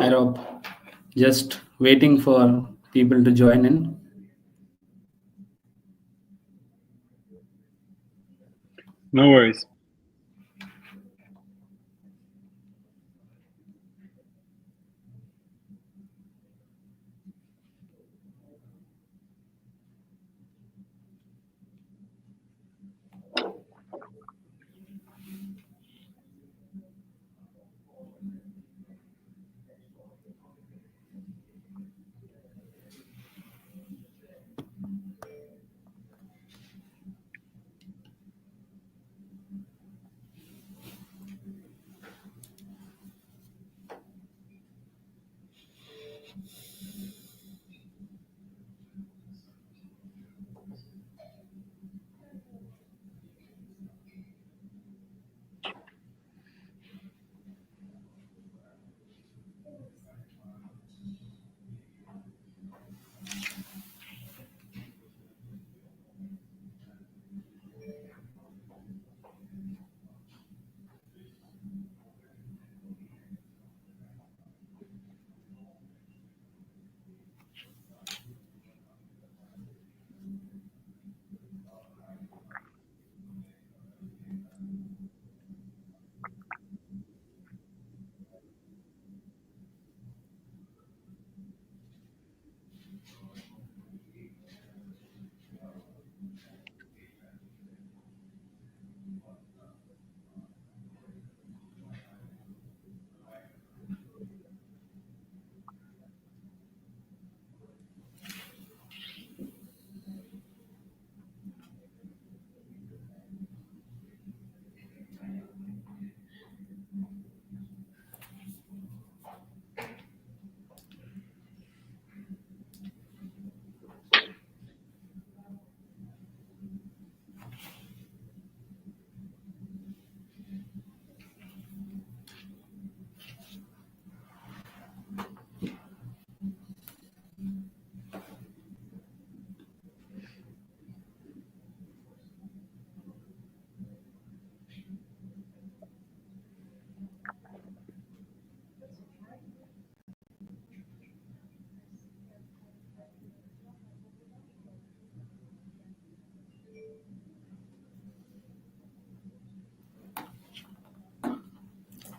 Hi Rob, just waiting for people to join in. No worries.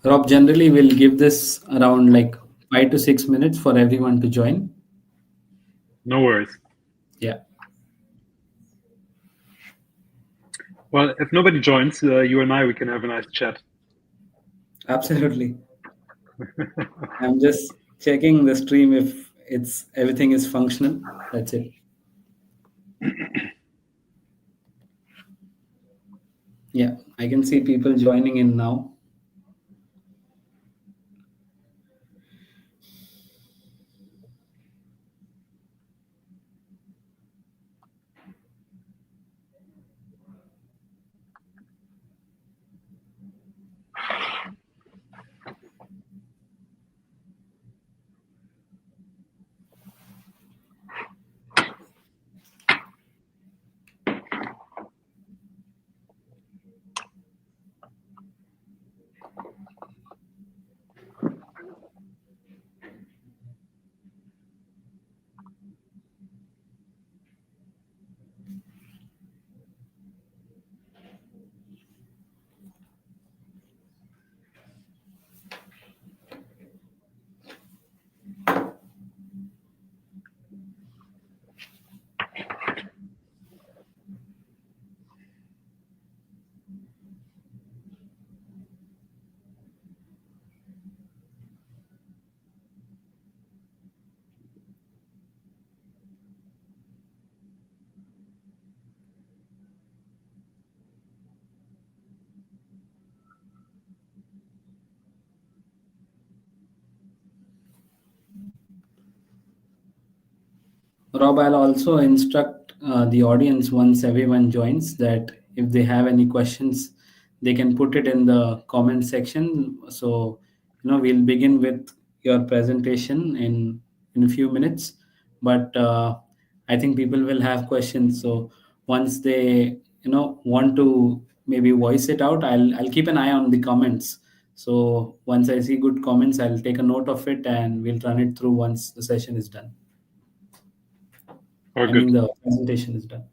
Rob, generally we'll give this around like 5 to 6 minutes for everyone to join. No worries. Yeah, Well, if nobody joins, you and I, we can have a nice chat. absolutely. I'm just checking the stream if everything is functional. That's it. Yeah, I can see people joining in now. Rob, I'll also instruct the audience once everyone joins that if they have any questions, they can put it in the comment section. So, we'll begin with your presentation in a few minutes. But I think people will have questions. So once they want to maybe voice it out, I'll keep an eye on the comments So once I see good comments, I'll take a note of it and we'll run it through once the session is done. Oh, I good. mean, the presentation is done.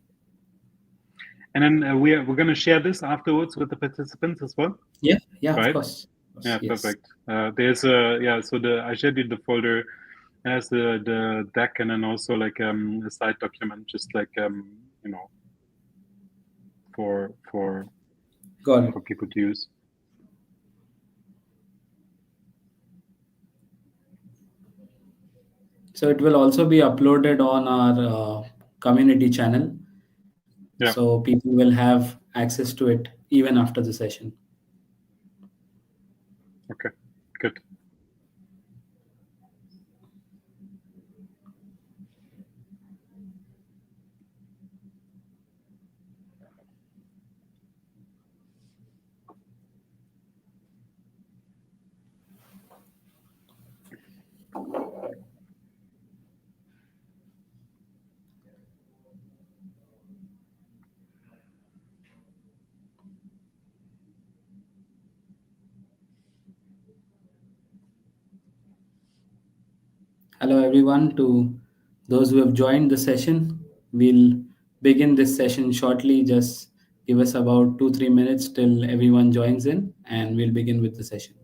And then we're going to share this afterwards with the participants as well. Yeah, of right? course. Yeah, Yes. perfect. There's a so I shared you the folder. It has the deck and then also like a side document, just like for Got it. people to use. So it will also be uploaded on our community channel. Yeah. So people will have access to it even after the session. Okay. Good. Hello, everyone. To those who have joined the session, we'll begin this session shortly. Just give us about 2-3 minutes till everyone joins in, and we'll begin with the session.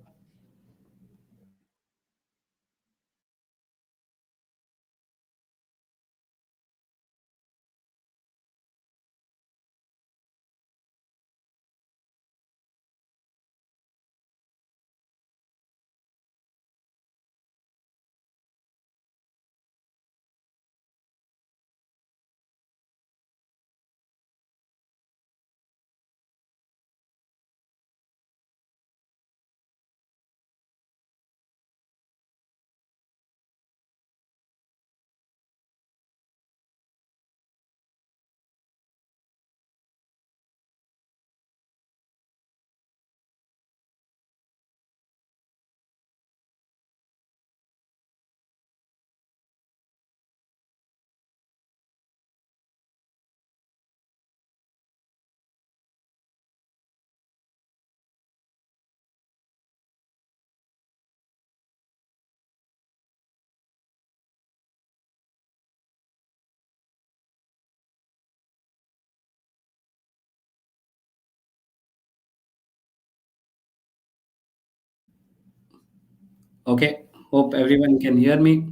Okay, hope everyone can hear me.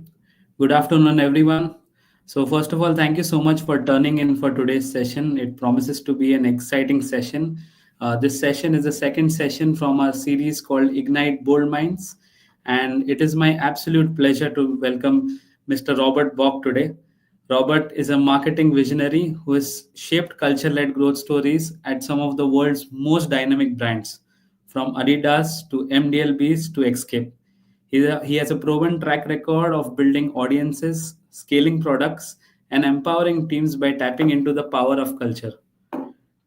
Good afternoon, everyone. So, first of all, thank you so much for turning in for today's session. It promises to be an exciting session. This session is the second session from our series called Ignite Bold Minds. And it is my absolute pleasure to welcome Mr. Robert Bock today. Robert is a marketing visionary who has shaped culture led growth stories at some of the world's most dynamic brands, from Adidas to MDLBEAST to Exscape. He has a proven track record of building audiences, scaling products, and empowering teams by tapping into the power of culture.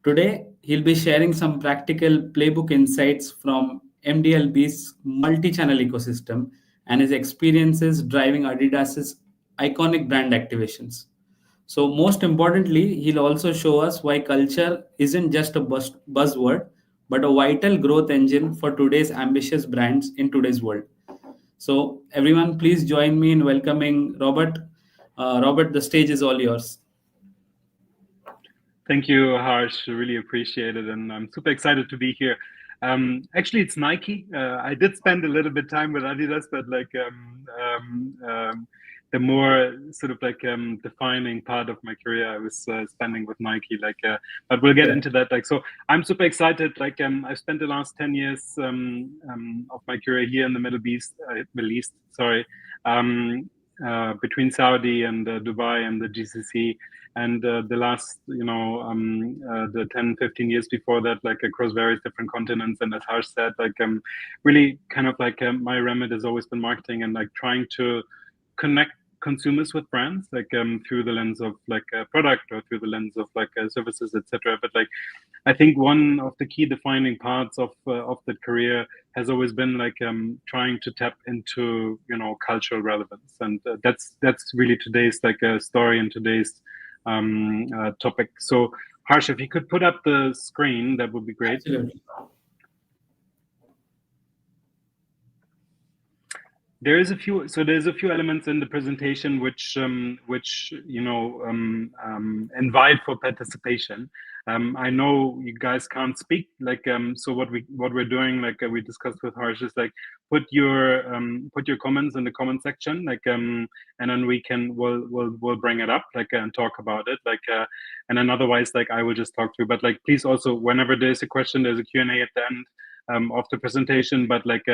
Today, he'll be sharing some practical playbook insights from MDLB's multi-channel ecosystem and his experiences driving Adidas's iconic brand activations. So, most importantly, he'll also show us why culture isn't just a buzzword, but a vital growth engine for today's ambitious brands in today's world. So, everyone, please join me in welcoming Robert. Robert, the stage is all yours. Thank you, Harsh. Really appreciate it, and I'm super excited to be here. Actually, it's Nike. I did spend a little bit time with Adidas, but like the more sort of like defining part of my career, I was spending with Nike. But we'll get Yeah. into that. Like, so I'm super excited. I've spent the last 10 years of my career here in the Middle East. Sorry, between Saudi and Dubai and the GCC, and the last the 10-15 years before that, like across various different continents. And as Harsh said, really kind of my remit has always been marketing and like trying to connect consumers with brands, through the lens of like a product or through the lens of services, etc. But like I think one of the key defining parts of that career has always been trying to tap into cultural relevance, and that's really today's story and today's topic. So, Harsh, if you could put up the screen, that would be great. Absolutely. There's a few elements in the presentation which invite for participation. I know you guys can't speak, like, so what we're doing, like, we discussed with Harsh, is like put your comments in the comment section, like, and then we'll bring it up, like, and talk about it, like, and then otherwise, like, I will just talk through. But like, please also, whenever there's a question, there's a Q&A at the end of the presentation. But like,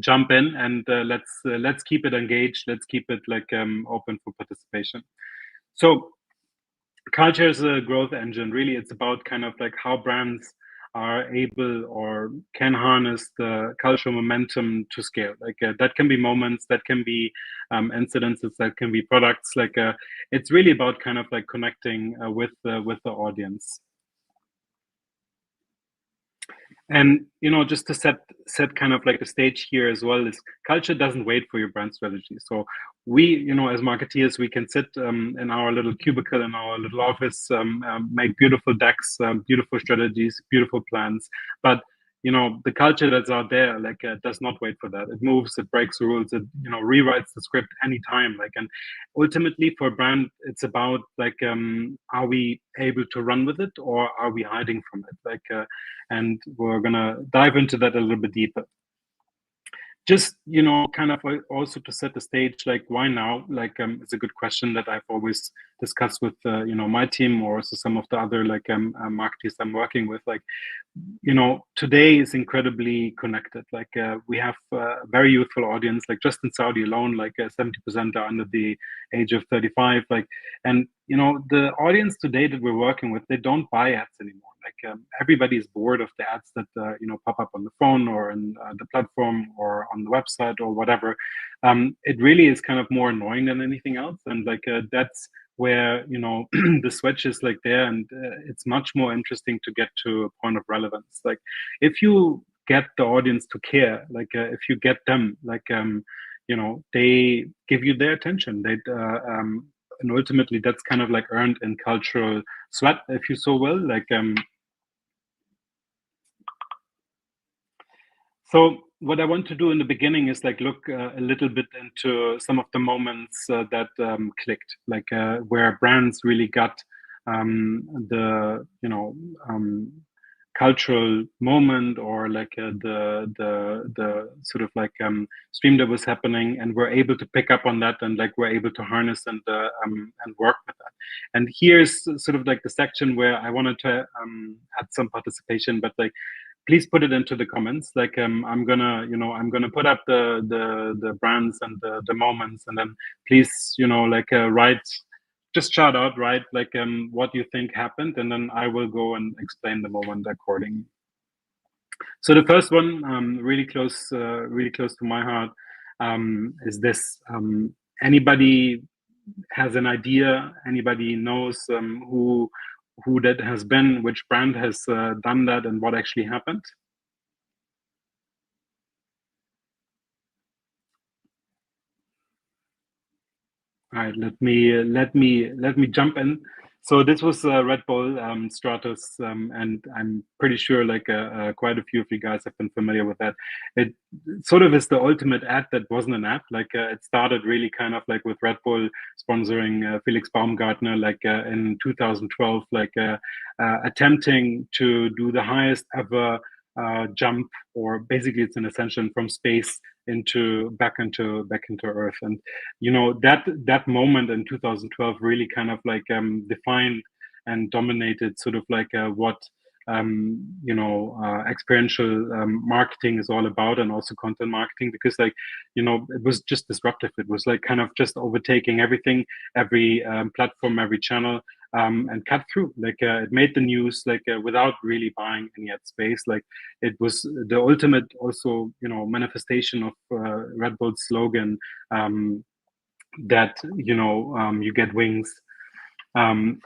jump in, and let's keep it engaged. Let's keep it like open for participation. So culture is a growth engine. Really, it's about kind of like how brands are able or can harness the cultural momentum to scale. Like, that can be moments, that can be incidences, that can be products. Like, it's really about kind of like connecting with the audience. And just to set kind of like the stage here as well, is culture doesn't wait for your brand strategy. So we, as marketeers, we can sit in our little cubicle, in our little office, make beautiful decks, beautiful strategies, beautiful plans. But the culture that's out there, like, does not wait for that. It moves, it breaks rules, it rewrites the script anytime. Like, and ultimately for a brand, it's about like, are we able to run with it, or are we hiding from it? Like, and we're gonna dive into that a little bit deeper. Just kind of also to set the stage, like, why now? Like, it's a good question that I've always discussed with my team, or also some of the other like marketers I'm working with. Like, today is incredibly connected. Like, we have a very youthful audience. Like, just in Saudi alone, like, 70% are under the age of 35. Like, and the audience today that we're working with, they don't buy ads anymore. Like, everybody is bored of the ads that pop up on the phone, or in the platform, or on the website, or whatever. It really is kind of more annoying than anything else. And like, that's where the switch is like there, and it's much more interesting to get to a point of relevance. Like, if you get the audience to care, like, if you get them, like, they give you their attention. And ultimately, that's kind of like earned in cultural sweat, if you so will. Like, so what I want to do in the beginning is like look a little bit into some of the moments that clicked, like, where brands really got the cultural moment, or like the sort of like stream that was happening, and we're able to pick up on that, and like we're able to harness and work with that. And here's sort of like the section where I wanted to add some participation, but like, please put it into the comments. Like, I'm gonna put up the brands and the moments, and then please like write, just shout out, right, like, what you think happened, and then I will go and explain the moment accordingly. So the first one, really close to my heart, is this. Anybody has an idea? Anybody knows who that has been? Which brand has done that, and what actually happened? All right, let me jump in. So this was Red Bull Stratus, and I'm pretty sure like quite a few of you guys have been familiar with that. It sort of is the ultimate ad that wasn't an ad. Like, it started really kind of like with Red Bull sponsoring Felix Baumgartner, like in 2012, like attempting to do the highest ever jump, or basically it's an ascension from space back into Earth. And that moment in 2012 really kind of like defined and dominated sort of like what experiential marketing is all about, and also content marketing, because like it was just disruptive. It was like kind of just overtaking everything, every platform, every channel, and cut through. Like, it made the news, like, without really buying any ad space. Like, it was the ultimate also manifestation of Red Bull's slogan, that you get wings, and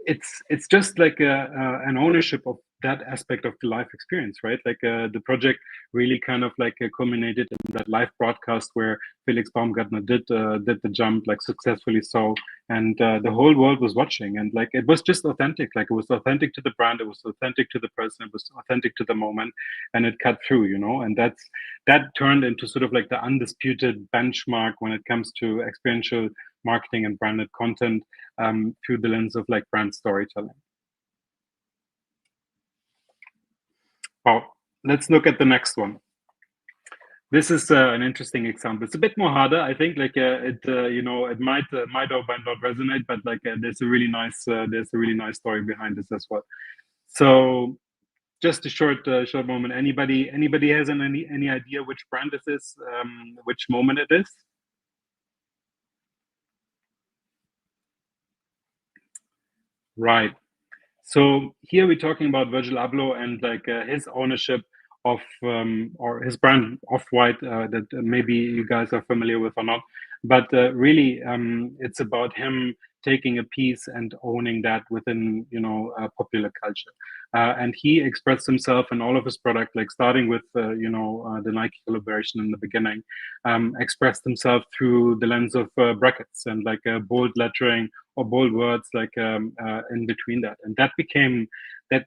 it's just like an ownership of that aspect of the live experience, right? Like the project really kind of like culminated in that live broadcast where Felix Baumgartner did the jump like successfully, so, and the whole world was watching, and like it was just authentic. Like it was authentic to the brand, it was authentic to the person, it was authentic to the moment, and it cut through, you know. And that turned into sort of like the undisputed benchmark when it comes to experiential marketing and branded content through the lens of like brand storytelling. Well, let's look at the next one. This is an interesting example. It's a bit more harder, I think. Like you know, it might or might not resonate, but like there's a really nice story behind this as well. So, just a short moment. Anybody has any idea which brand this is? Which moment it is? Right. So here we're talking about Virgil Abloh and like his ownership of or his brand Off-White that maybe you guys are familiar with or not, but really it's about him taking a piece and owning that within, you know, popular culture. And he expressed himself in all of his product, like starting with you know, the Nike collaboration in the beginning, expressed himself through the lens of brackets and like bold lettering or bold words like in between that, and that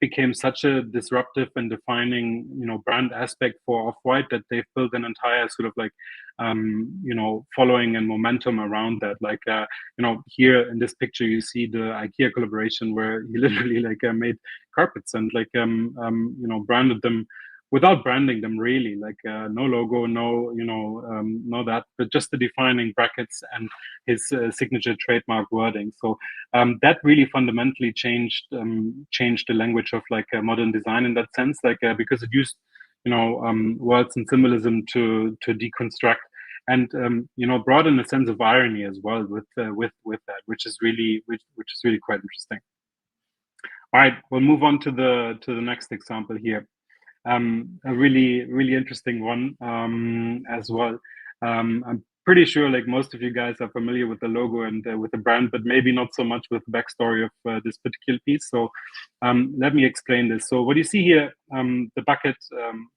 became such a disruptive and defining, you know, brand aspect for Off-White that they've built an entire sort of like you know, following and momentum around that. Like you know, here in this picture you see the IKEA collaboration where he literally like made carpets and like you know, branded them without branding them, really, like no logo, no, you know, no that, but just the defining brackets and his signature trademark wording. So that really fundamentally changed the language of like modern design in that sense, like because it used, you know, words and symbolism to deconstruct, and you know, brought in a sense of irony as well with that, which is really quite interesting. All right, we'll move on to the next example here. A really interesting one as well. I'm pretty sure like most of you guys are familiar with the logo and with the brand, but maybe not so much with the backstory of this particular piece. So let me explain this. So what you see here, the bucket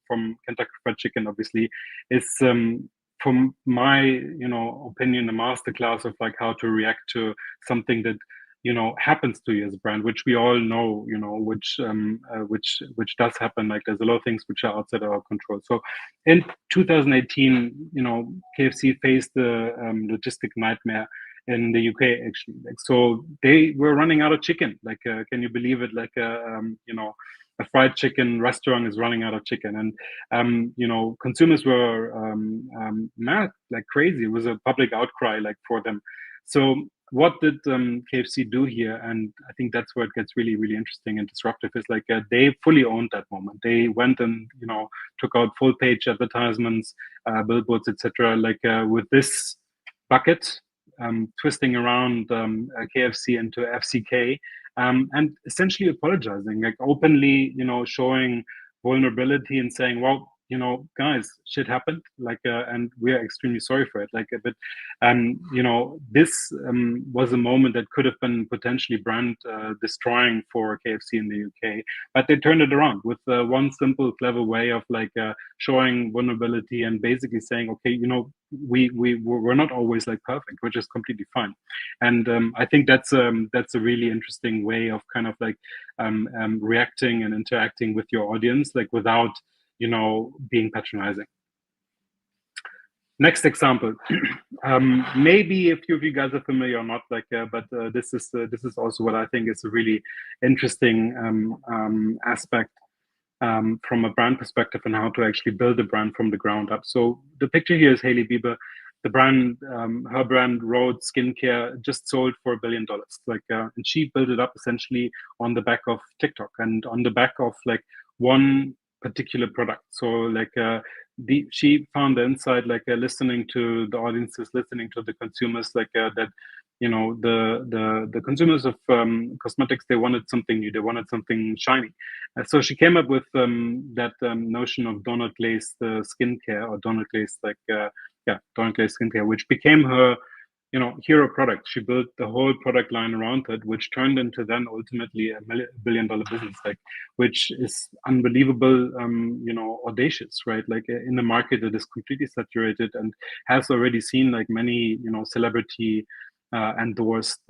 from Kentucky Fried Chicken, obviously, is from my, you know, opinion, a masterclass of like how to react to something that, you know, happens to you as a brand, which we all know, you know, which does happen. Like there's a lot of things which are outside our control. So in 2018, you know, KFC faced the logistic nightmare in the UK, actually. Like, so they were running out of chicken. Like, can you believe it? Like, you know, a fried chicken restaurant is running out of chicken, and you know, consumers were mad, like crazy. It was a public outcry, like for them. So what did KFC do here? And I think that's where it gets really interesting and disruptive. Is like they fully owned that moment. They went and, you know, took out full page advertisements, billboards, etc. Like with this bucket, twisting around KFC into FCK, and essentially apologizing, like openly, you know, showing vulnerability and saying, well, you know, guys, shit happened, like, and we are extremely sorry for it. Like, but, you know, this was a moment that could have been potentially brand destroying for KFC in the UK, but they turned it around with one simple, clever way of like showing vulnerability and basically saying, okay, you know, we're not always like perfect, which is completely fine. And I think that's a really interesting way of kind of like reacting and interacting with your audience, like without, you know, being patronizing. Next example, maybe a few of you guys are familiar or not, like, but this is also what I think is a really interesting aspect from a brand perspective and how to actually build a brand from the ground up. So the picture here is Hailey Bieber. The brand, her brand, Rhode Skincare, just sold for $1 billion. Like, and she built it up essentially on the back of TikTok and on the back of like one particular product. So like she found the insight, like listening to the audiences, listening to the consumers, like that, you know, the consumers of cosmetics, they wanted something new, they wanted something shiny. So she came up with that notion of donut glazed skincare, or donut glazed, like Donut glazed skincare, which became her hero product. She built the whole product line around it, which turned into then ultimately a billion-dollar business, like, which is unbelievable, audacious, right? Like in the market that is completely saturated and has already seen like many, celebrity endorsed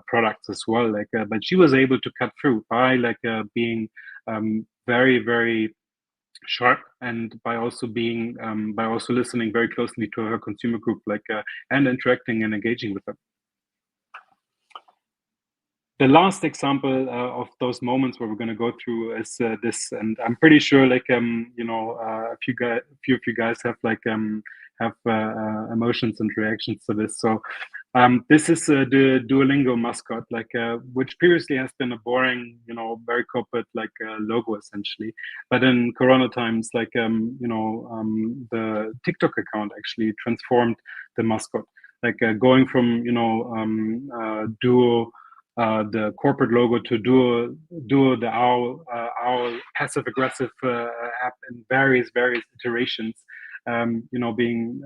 products as well. Like, but she was able to cut through by like being very, very sharp, and by also being by also listening very closely to her consumer group, like and interacting and engaging with them. The last example of those moments where we're going to go through is this, and I'm pretty sure like a few of you guys have like have emotions and reactions to this. So this is the Duolingo mascot, like which previously has been a boring, very corporate like logo essentially. But in Corona times, like the TikTok account actually transformed the mascot, like going from Duo. The corporate logo to Duo the owl passive aggressive app in various iterations, being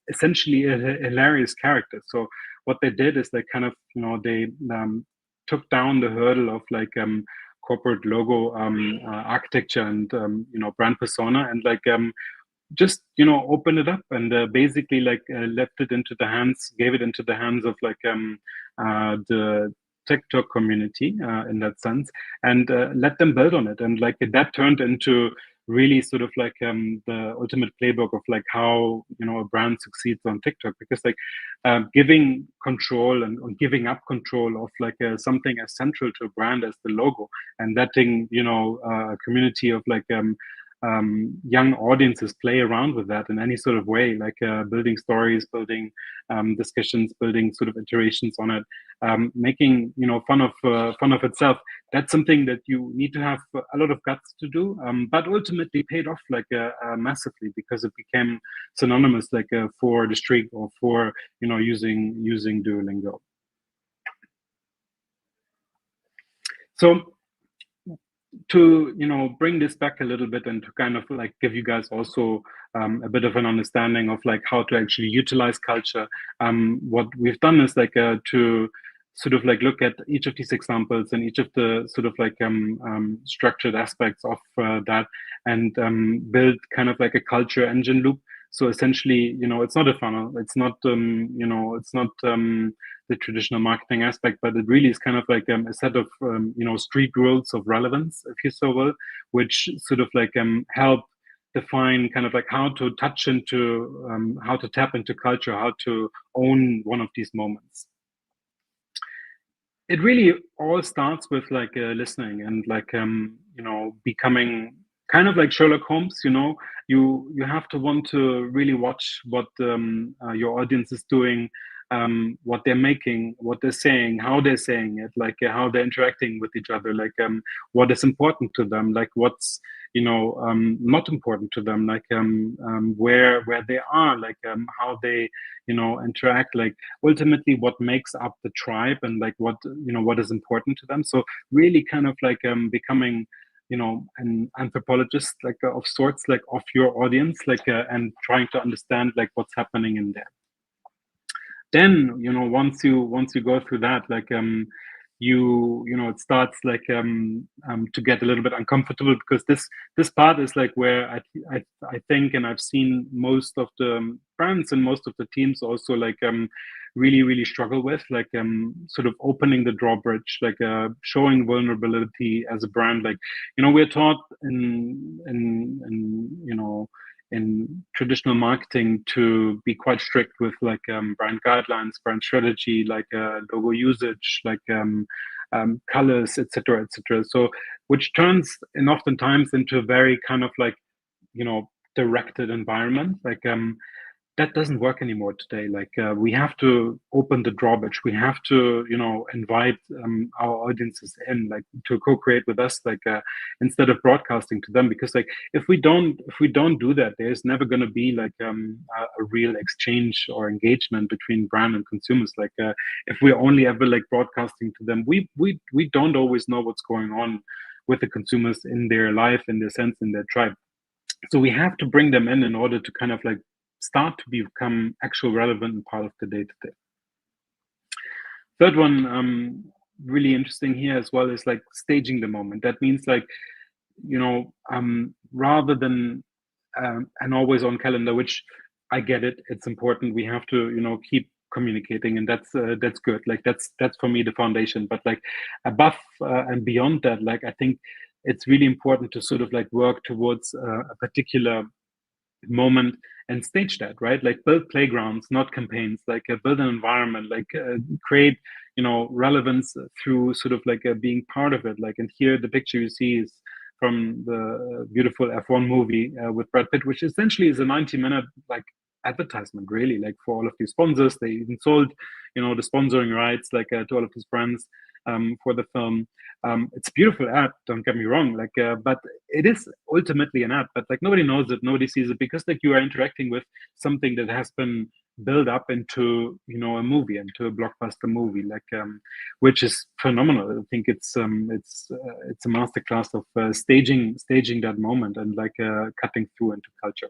essentially a hilarious character. So what they did is they kind of, they took down the hurdle of like corporate logo architecture and brand persona, and like just open it up and basically like left it into the hands, gave it into the hands of like the TikTok community in that sense, and let them build on it. And like that turned into really sort of like the ultimate playbook of like how a brand succeeds on TikTok, because like giving control and giving up control of like something as central to a brand as the logo, and letting a community of like young audiences play around with that in any sort of way, like building stories, building discussions, building sort of iterations on it, making fun of itself. That's something that you need to have a lot of guts to do, but ultimately paid off like massively, because it became synonymous like for the streak, or for using Duolingo. So to bring this back a little bit, and to kind of like give you guys also a bit of an understanding of like how to actually utilize culture, what we've done is like to sort of like look at each of these examples and each of the sort of like structured aspects of that, and build kind of like a culture engine loop. So essentially, it's not a funnel. It's not, it's not the traditional marketing aspect, but it really is kind of like a set of, street rules of relevance, if you so will, which sort of like help define kind of like how to touch into, how to tap into culture, how to own one of these moments. It really all starts with like listening and like, becoming kind of like Sherlock Holmes. You have to want to really watch what your audience is doing, what they're making, what they're saying, how they're saying it, like how they're interacting with each other, like what is important to them, like what's not important to them, like where they are, like how they interact, like ultimately what makes up the tribe, and like what is important to them. So really kind of like becoming an anthropologist like of sorts, like of your audience, like and trying to understand like what's happening in there. Then once you go through that, like it starts like to get a little bit uncomfortable, because this part is like where I think, and I've seen most of the brands and most of the teams also like really struggle with, like sort of opening the drawbridge, like showing vulnerability as a brand. Like we're taught in traditional marketing to be quite strict with like brand guidelines, brand strategy, like logo usage, like colors, etc., etc. So which turns and oftentimes into a very kind of like directed environment, like that doesn't work anymore today. Like we have to open the drawbridge. We have to invite our audiences in, like to co-create with us, like instead of broadcasting to them. Because like if we don't do that, there's never going to be like a real exchange or engagement between brand and consumers. Like if we're only ever like broadcasting to them, we don't always know what's going on with the consumers in their life, in their sense, in their tribe. So we have to bring them in order to kind of like start to become actual relevant and part of the day-to-day. Third one, really interesting here as well, is like staging the moment. That means like, rather than an always on calendar, which I get it, it's important. We have to, keep communicating, and that's good. Like that's for me the foundation. But like above and beyond that, like I think it's really important to sort of like work towards a particular moment and stage that, right? Like build playgrounds, not campaigns. Like build an environment, like create relevance through sort of like being part of it. Like, and here the picture you see is from the beautiful F1 movie with Brad Pitt, which essentially is a 90-minute like advertisement, really, like for all of these sponsors. They even sold the sponsoring rights like to all of his friends for the film. It's a beautiful ad, don't get me wrong, like but it is ultimately an ad, but like nobody knows it, nobody sees it, because like you are interacting with something that has been built up into a movie, into a blockbuster movie, like which is phenomenal. I think it's a masterclass of staging that moment and like cutting through into culture.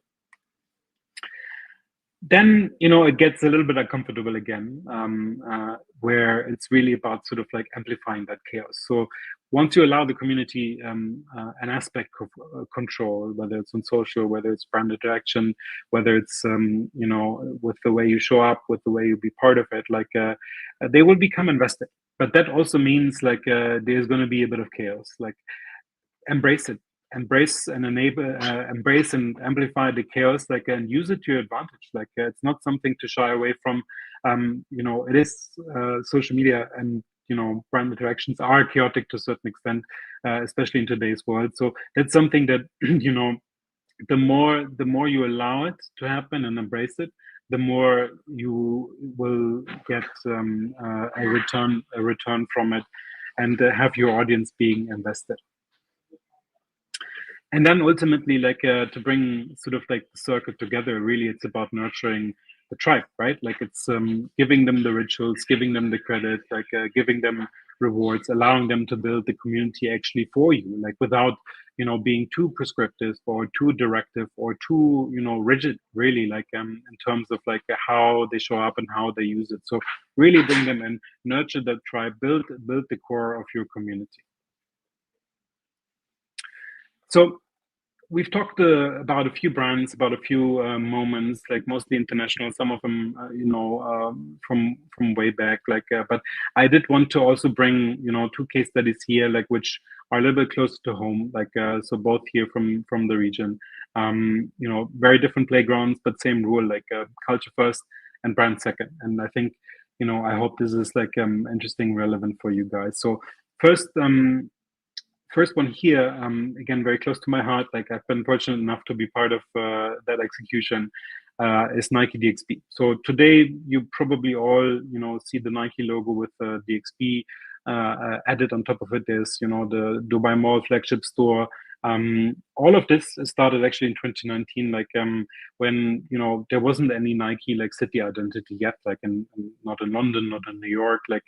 Then it gets a little bit uncomfortable again, where it's really about sort of like amplifying that chaos. So once you allow the community an aspect of control, whether it's on social, whether it's brand interaction, whether it's with the way you show up, with the way you be part of it, like they will become invested. But that also means like there's going to be a bit of chaos. Like embrace it, embrace and enable, embrace and amplify the chaos, like, and use it to your advantage. Like it's not something to shy away from. It is social media, and brand interactions are chaotic to a certain extent, especially in today's world. So that's something that the more you allow it to happen and embrace it, the more you will get a return from it, and have your audience being invested. And then ultimately, like to bring sort of like the circle together, really it's about nurturing the tribe, right? Like it's giving them the rituals, giving them the credit, like giving them rewards, allowing them to build the community actually for you, like without being too prescriptive or too directive or too rigid, really, like in terms of like how they show up and how they use it. So really bring them in, nurture that tribe, build the core of your community. So we've talked about a few brands, about a few moments, like mostly international, some of them, from way back. Like, but I did want to also bring, two case studies here, like which are a little bit closer to home. Like, so both here from the region. Very different playgrounds, but same rule, like culture first and brand second. And I think, I hope this is like interesting, relevant for you guys. So first one here, again, very close to my heart. Like I've been fortunate enough to be part of that execution, is Nike DXB. So today you probably all, see the Nike logo with DXB added on top of it. There's, the Dubai Mall flagship store. All of this started actually in 2019, like when there wasn't any Nike like city identity yet, like not in London, not in New York, like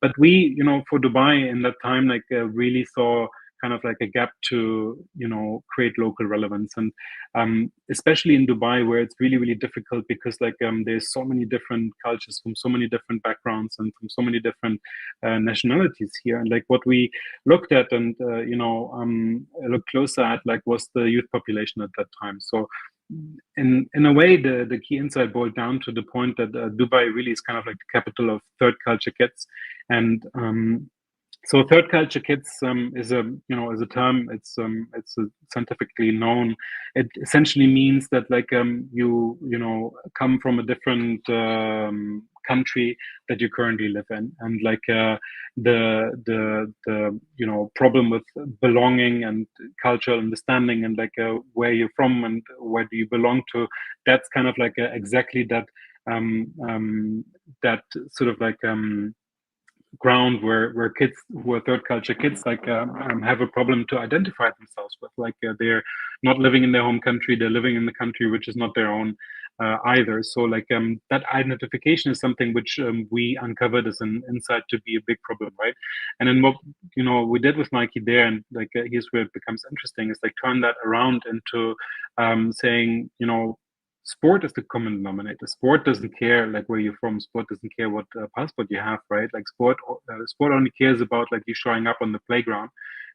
but we for Dubai in that time, like really saw kind of like a gap to create local relevance, and especially in Dubai, where it's really, really difficult because like there's so many different cultures from so many different backgrounds and from so many different nationalities here. And like what we looked at and looked closer at, like, was the youth population at that time. So in a way, the key insight boiled down to the point that Dubai really is kind of like the capital of third culture kids. And so third culture kids is a term. It's scientifically known. It essentially means that like you come from a different country that you currently live in, and like the problem with belonging and cultural understanding, and like where you're from and where do you belong to. That's kind of like exactly that that sort of like ground where kids who are third culture kids like have a problem to identify themselves with. Like they're not living in their home country, they're living in the country which is not their own either. So like that identification is something which we uncovered as an insight to be a big problem, right? And then what we did with Nike there, and like here's where it becomes interesting, is like turn that around into saying sport is the common denominator. Sport doesn't care like where you're from. Sport doesn't care what passport you have, right? Like sport only cares about like you showing up on the playground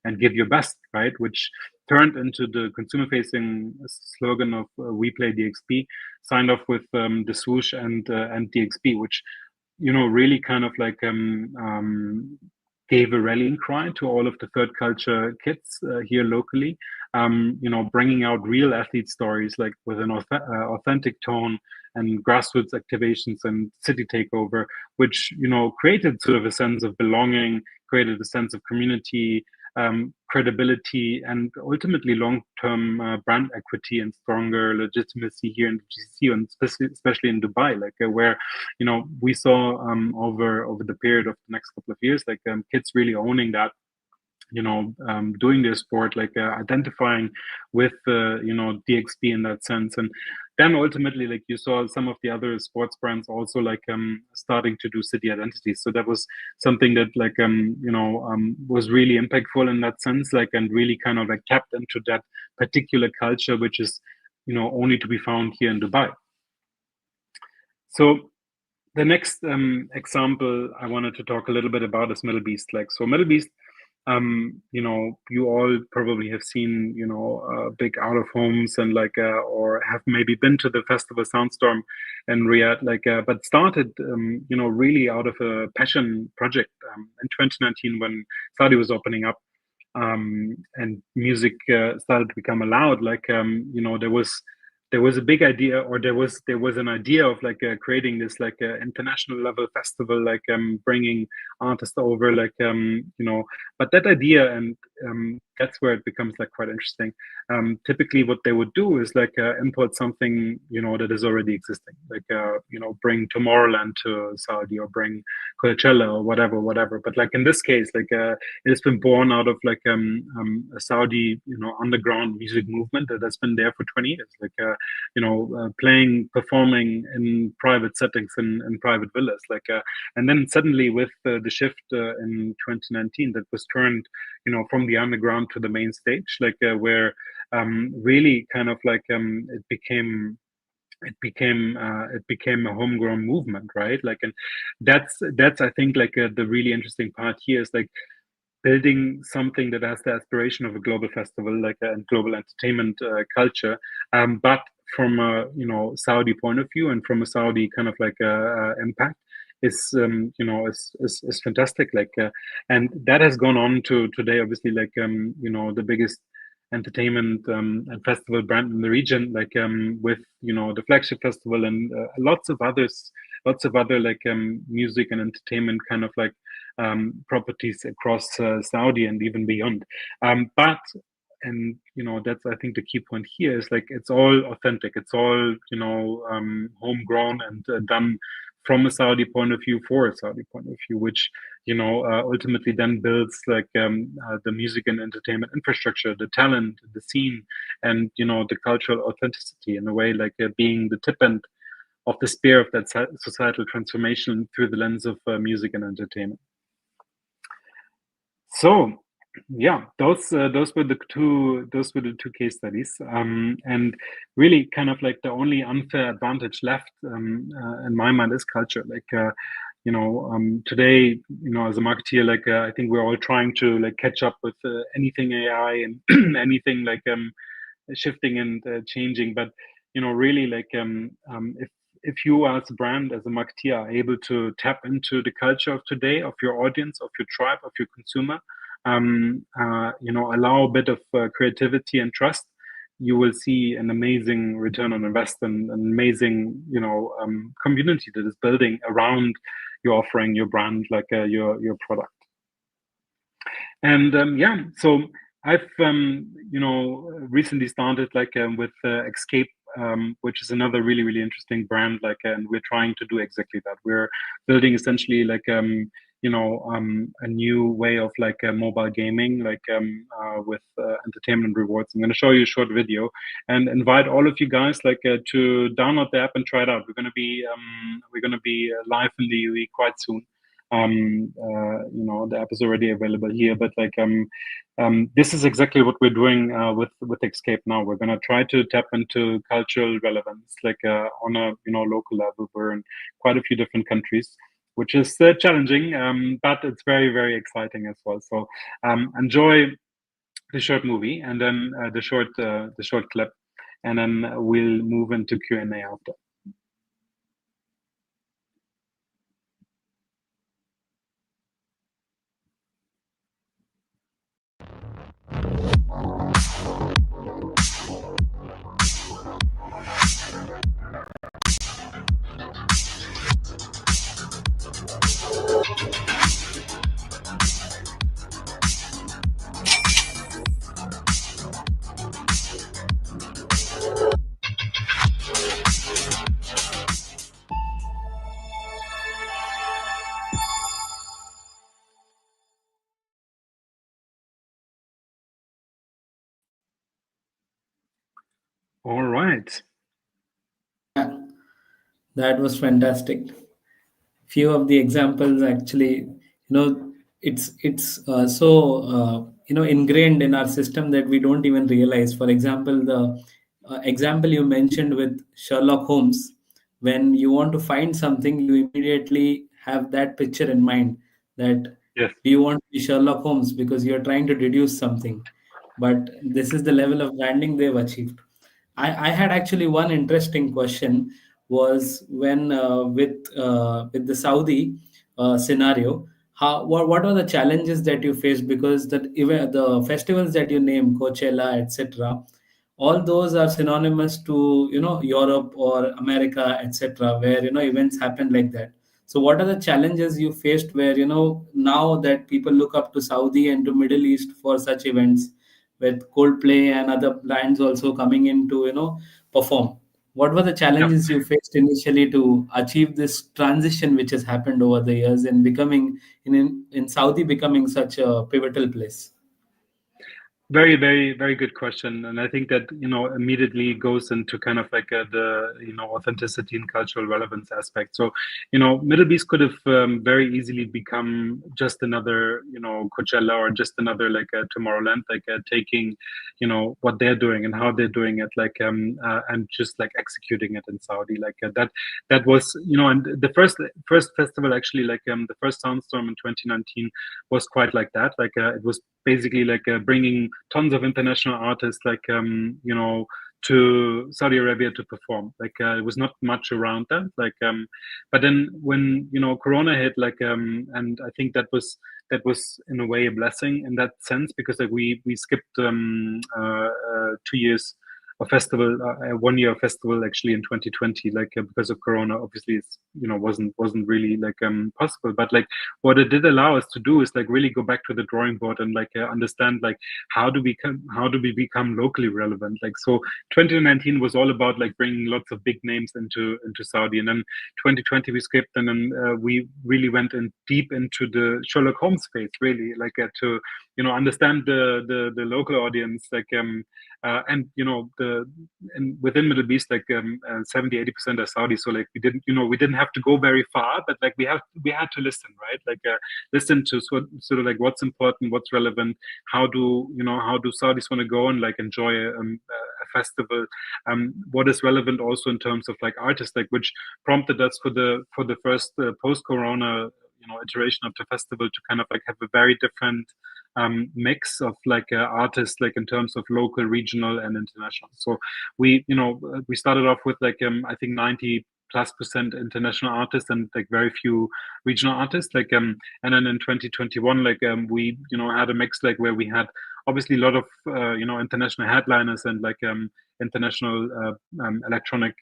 and give your best, right? Which turned into the consumer-facing slogan of "We Play DXP," signed off with the swoosh and DXP, which really kind of like gave a rallying cry to all of the third culture kids here locally. Bringing out real athlete stories like with an authentic tone and grassroots activations and city takeover, which created sort of a sense of belonging, created a sense of community, credibility, and ultimately long-term brand equity and stronger legitimacy here in the GCC, and especially in Dubai, like where we saw over the period of the next couple of years, like kids really owning that, doing their sport, like identifying with DXP in that sense. And then ultimately, like you saw some of the other sports brands also like starting to do city identities. So that was something that like was really impactful in that sense, like, and really kind of like tapped into that particular culture, which is only to be found here in Dubai. So the next example I wanted to talk a little bit about is MDLBEAST. Like, so MDLBEAST, you all probably have seen, big out of homes and like, or have maybe been to the festival Soundstorm in Riyadh, like, but started, really out of a passion project in 2019 when Saudi was opening up, and music started to become allowed. Like, there was a big idea, or there was an idea of like creating this like international level festival, like bringing artists over, like but that idea, and that's where it becomes like quite interesting. Typically what they would do is like import something that is already existing, like bring Tomorrowland to Saudi, or bring Coachella, or whatever. But like in this case, like it's been born out of like a Saudi underground music movement that has been there for 20 years, like playing, performing in private settings, in private villas, like and then suddenly with the shift in 2019, that was turned from the underground to the main stage, like where really kind of like it became a homegrown movement, right? Like, and that's I think like the really interesting part here is like building something that has the aspiration of a global festival, like a global entertainment culture, but from a Saudi point of view, and from a Saudi kind of like impact, is is fantastic. Like, and that has gone on to today, obviously, like the biggest entertainment and festival brand in the region, like with the flagship festival, and lots of other like music and entertainment kind of like properties across Saudi and even beyond. But and that's I think the key point here is like it's all authentic, it's all homegrown and done from a Saudi point of view, for a Saudi point of view, which ultimately then builds like the music and entertainment infrastructure, the talent, the scene, and the cultural authenticity, in a way, like being the tip end of the spear of that societal transformation through the lens of music and entertainment. So yeah, those were the two case studies, and really kind of like the only unfair advantage left in my mind is culture. Like today, as a marketeer, like I think we're all trying to like catch up with anything AI and anything like shifting and changing. But really like if you as a brand, as a marketeer, are able to tap into the culture of today, of your audience, of your tribe, of your consumer, allow a bit of creativity and trust, you will see an amazing return on investment, an amazing community that is building around your offering, your brand, like your product. And so I've recently started like with Exscape, which is another really interesting brand, like, and we're trying to do exactly that. We're building essentially like a new way of like mobile gaming, like with entertainment rewards. I'm going to show you a short video and invite all of you guys like to download the app and try it out. We're going to be live in the UAE quite soon. The app is already available here, but like this is exactly what we're doing with Exscape now. We're gonna try to tap into cultural relevance, like on a local level. We're in quite a few different countries, which is challenging, but it's very, very exciting as well. So enjoy the short movie and then the short clip, and then we'll move into Q&A after. All right. Yeah, that was fantastic. Few of the examples actually, it's ingrained in our system that we don't even realize. For example, the example you mentioned with Sherlock Holmes, when you want to find something, you immediately have that picture in mind, that Yes. you want to be Sherlock Holmes because you're trying to deduce something. But this is the level of branding they've achieved. I had actually one interesting question, was when with the Saudi scenario, what are the challenges that you faced? Because that even the festivals that you name, Coachella, etc., all those are synonymous to Europe or America, etc., where events happen like that. So what are the challenges you faced where now that people look up to Saudi and to Middle East for such events, with Coldplay and other bands also coming in to perform? What were the Yeah. challenges you faced initially to achieve this transition, which has happened over the years in becoming in Saudi becoming such a pivotal place? Very, very, very good question, and I think that immediately goes into kind of like the authenticity and cultural relevance aspect. So, Middle East could have very easily become just another Coachella, or just another like Tomorrowland, like taking what they're doing and how they're doing it, like and just like executing it in Saudi, like that was and the first festival actually, like the first Soundstorm in 2019 was quite like that. Like it was basically like bringing tons of international artists, like to Saudi Arabia to perform. Like it was not much around that. Like but then when Corona hit, like and I think that was in a way a blessing in that sense, because like we skipped 2 years of festival, 1 year of festival actually in 2020, like because of Corona. Obviously, it's wasn't really like possible. But like what it did allow us to do is like really go back to the drawing board and like understand like how do we become locally relevant. Like so, 2019 was all about like bringing lots of big names into Saudi, and then 2020 we skipped, and then we really went in deep into the Sherlock Holmes space, really like to understand the local audience, like and and within Middle East, like 70-80% are Saudi. So like we didn't have to go very far, but like we had to listen, right? Like listen to sort of like what's important, what's relevant, how do Saudis want to go and like enjoy a festival, what is relevant also in terms of like artists, like which prompted us for the first post-Corona iteration of the festival to kind of like have a very different mix of like artists, like in terms of local, regional, and international. So we started off with like I think 90+% international artists and like very few regional artists, like and then in 2021, like we had a mix, like where we had obviously a lot of international headliners and like international electronic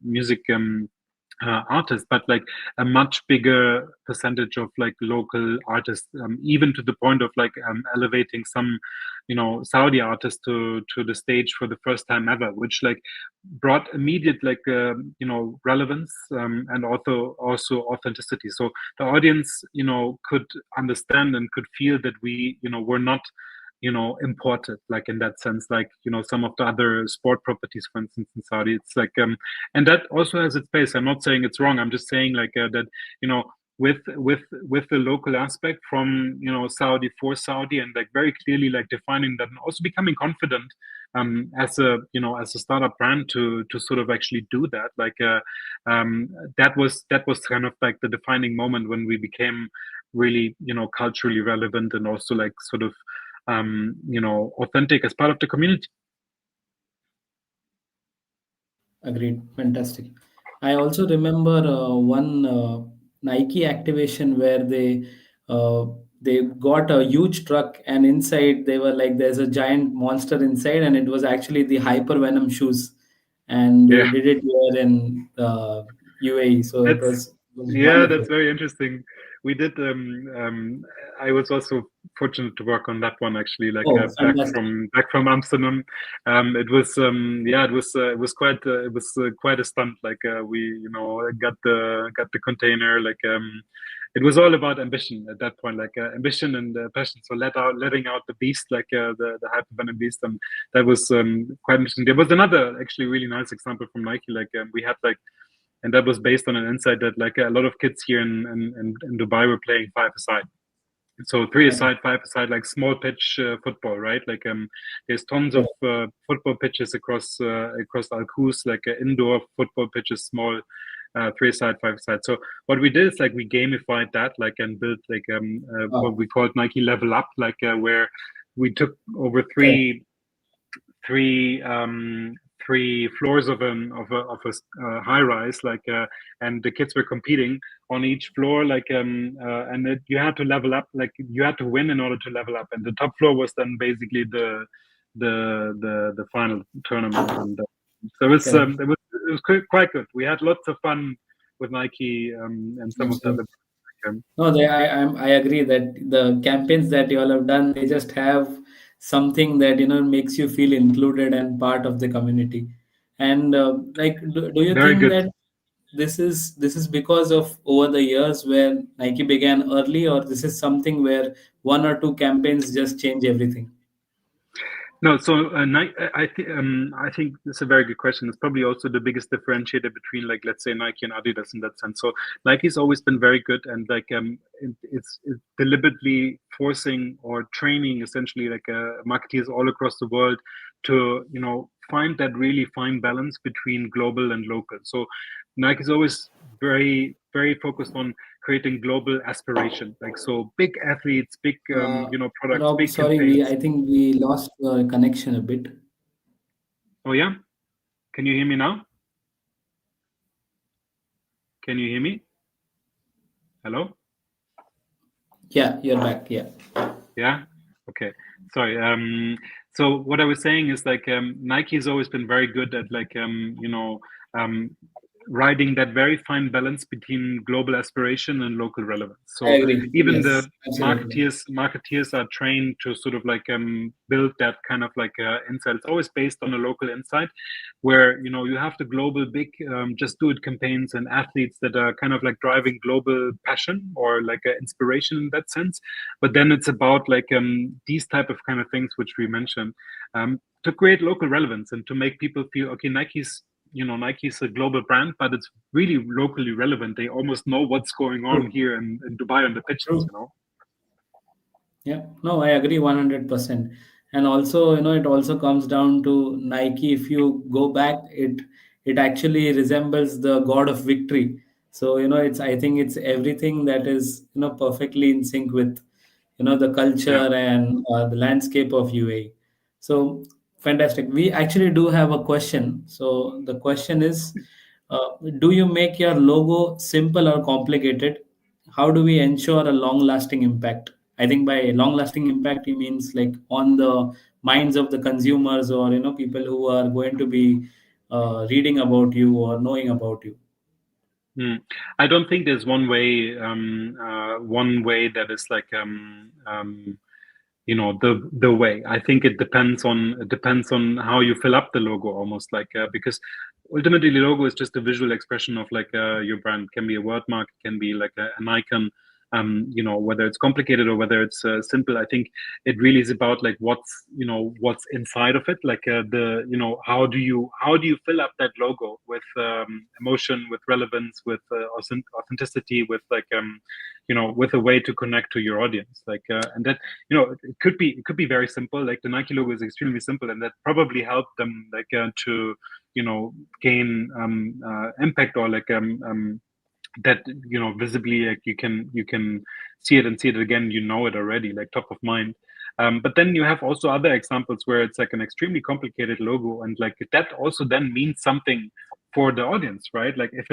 music artists, but like a much bigger percentage of like local artists, even to the point of like elevating some Saudi artists to the stage for the first time ever, which like brought immediate like relevance, and also authenticity. So the audience could understand and could feel that we were not imported, like in that sense, like some of the other sport properties, for instance, in Saudi. It's like and that also has its place. I'm not saying it's wrong. I'm just saying like that with the local aspect from Saudi for Saudi, and like very clearly like defining that, and also becoming confident as a as a startup brand to sort of actually do that. Like that was kind of like the defining moment when we became really culturally relevant, and also like sort of authentic as part of the community. Agreed. Fantastic. I also remember one Nike activation where uh, they got a huge truck, and inside they were like there's a giant monster inside, and it was actually the hyper venom shoes, and they Yeah, did it here in UAE. So it that's was yeah, wonderful. that's very interesting. We did. I was also fortunate to work on that one actually. Like Oh, fantastic. back from Amsterdam. It was yeah, it was quite a stunt. Like we got the container. Like it was all about ambition at that point. Like ambition and passion. So letting out the beast, like the hypervenom beast, and that was quite interesting. There was another actually really nice example from Nike. Like we had like, and that was based on an insight that like a lot of kids here in Dubai were playing five-a-side. So Okay. three-a-side, five-a-side, like small pitch football, right? Like there's tons of Correct. football pitches across Al Quoz, like indoor football pitches, small three-a-side, five-a-side. So what we did is like we gamified that, like, and built like what Wow. we called Nike Level Up, like where we took over Correct. three three floors of a high rise, like and the kids were competing on each floor, like and you had to level up, like you had to win in order to level up, and the top floor was then basically the final tournament. And so Correct. it was quite good. We had lots of fun with Nike and some of the Absolutely. other No, I agree that the campaigns that you all have done, they just have something that makes you feel included and part of the community. And like, do you very think good. that this is because of over the years where Nike began early, or this is something where one or two campaigns just change everything? No, so I think it's a very good question. It's probably also the biggest differentiator between, like, let's say Nike and Adidas in that sense. So Nike's always been very good, and like it's deliberately forcing or training essentially like marketeers all across the world to find that really fine balance between global and local. So Nike's always very focused on creating global aspiration, like so big athletes, big Uh, products, Rob, big sorry, we campaigns. I think we lost your connection a bit. Oh yeah. Can you hear me now? Can you hear me? Hello? Yeah, you're back. Yeah. Yeah? Okay. Sorry. So what I was saying is like Nike has always been very good at like um, riding that very fine balance between global aspiration and local relevance. I So agree. even Yes, the absolutely. marketeers are trained to sort of like build that kind of like insight. It's always based on a local insight, where you have the global big just do it campaigns and athletes that are kind of like driving global passion or like inspiration in that sense. But then it's about like these type of kind of things which we mentioned, to create local relevance and to make people feel okay. Nike's a global brand, but it's really locally relevant. They almost know what's going on True. here in Dubai on the pitches. True. Yeah, no, I agree 100%. And also, it also comes down to Nike. If you go back, it actually resembles the god of victory. So, it's I think it's everything that is, perfectly in sync with, the Yeah. culture and the landscape of UAE. So, fantastic. We actually do have a question. So, the question is, do you make your logo simple or complicated? How do we ensure a long lasting impact? I think by long lasting impact he means like on the minds of the consumers, or people who are going to be reading about you or knowing about you. Hmm. I don't think there's one way that is like the way. I think it depends on how you fill up the logo, almost like because ultimately the logo is just a visual expression of like your brand. It can be a word mark, it can be like an icon, whether it's complicated or whether it's simple. I think it really is about like what's inside of it, like the how do you fill up that logo with emotion, with relevance, with authenticity, with like with a way to connect to your audience, like and that it could be very simple. Like the Nike logo is extremely simple, and that probably helped them like to gain impact, or like that visibly, like you can see it and see it again, it already, like top of mind. But then you have also other examples where it's like an extremely complicated logo, and like that also then means something for the audience, right? Like if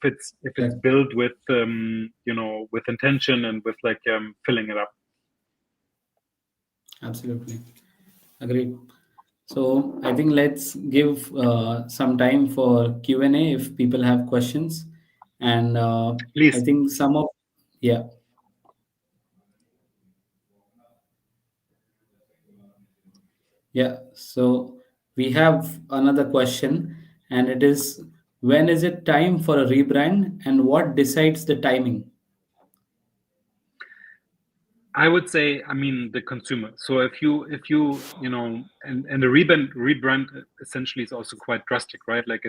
it's Correct. built with with intention and with like filling it up. Absolutely. Agreed. So I think let's give some time for Q&A if people have questions. And I Please. think some of, yeah, yeah. So we have another question, and it is, when is it time for a rebrand and what decides the timing? I would say, I mean, the consumer. So and the rebrand essentially is also quite drastic, right? Like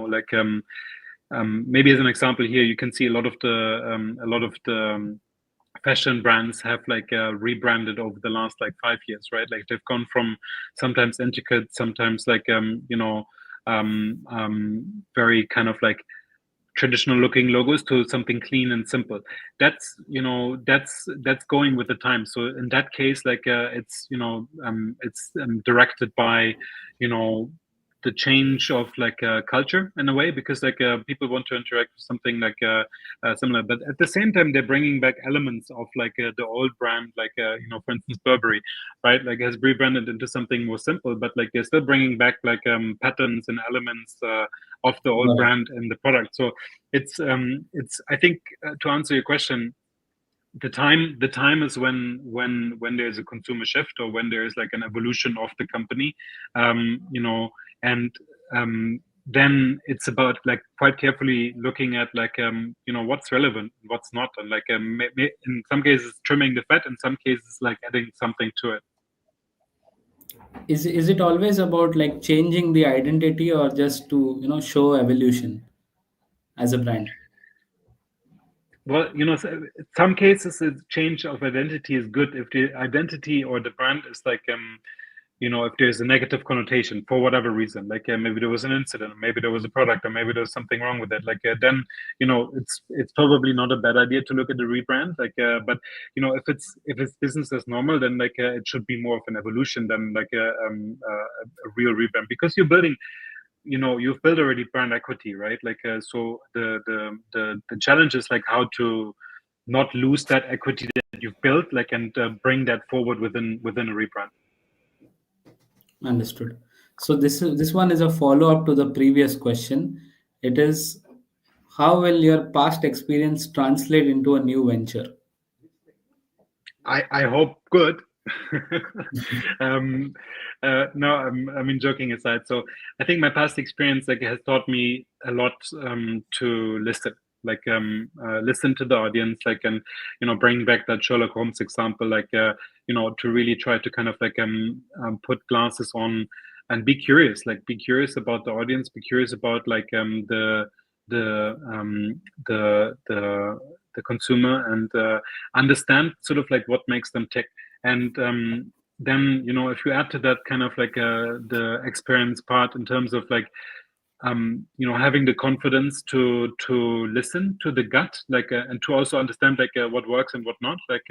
like maybe as an example here, you can see a lot of the fashion brands have like rebranded over the last like 5 years, right? Like they've gone from sometimes intricate, sometimes like very kind of like traditional looking logos to something clean and simple. That's going with the time. So in that case, like it's directed by you know the change of like culture in a way, because like people want to interact with something like similar, but at the same time they're bringing back elements of like the old brand, like for instance Burberry, right? Like has rebranded into something more simple, but like they're still bringing back like patterns and elements of the old Got it. brand in the product. So it's I think to answer your question, the time is when there's a consumer shift, or when there's like an evolution of the company, and then it's about like quite carefully looking at like what's relevant, what's not, and like in some cases trimming the fat, in some cases like adding something to it. Is it always about like changing the identity or just to, show evolution as a brand? Well, some cases a change of identity is good if the identity or the brand is like if there's a negative connotation for whatever reason, like maybe there was an incident, maybe there was a product, or maybe there was something wrong with it, like then it's probably not a bad idea to look at the rebrand, like but if it's business as normal, then like it should be more of an evolution than like a real rebrand, because you've built already brand equity, right? Like so the challenge is like how to not lose that equity that you've built, like, and bring that forward within a rebrand. Understood. So this one is a follow up to the previous question. It is, how will your past experience translate into a new venture? I hope good. um, no, I mean, joking aside. So I think my past experience like has taught me a lot to listen, like listen to the audience, like, and bring back that Sherlock Holmes example, like to really try to kind of like put glasses on and be curious, like be curious about the audience, be curious about like the the consumer, and understand sort of like what makes them tick. And then if you add to that kind of like the experience part in terms of like having the confidence to listen to the gut, like and to also understand like what works and what not, like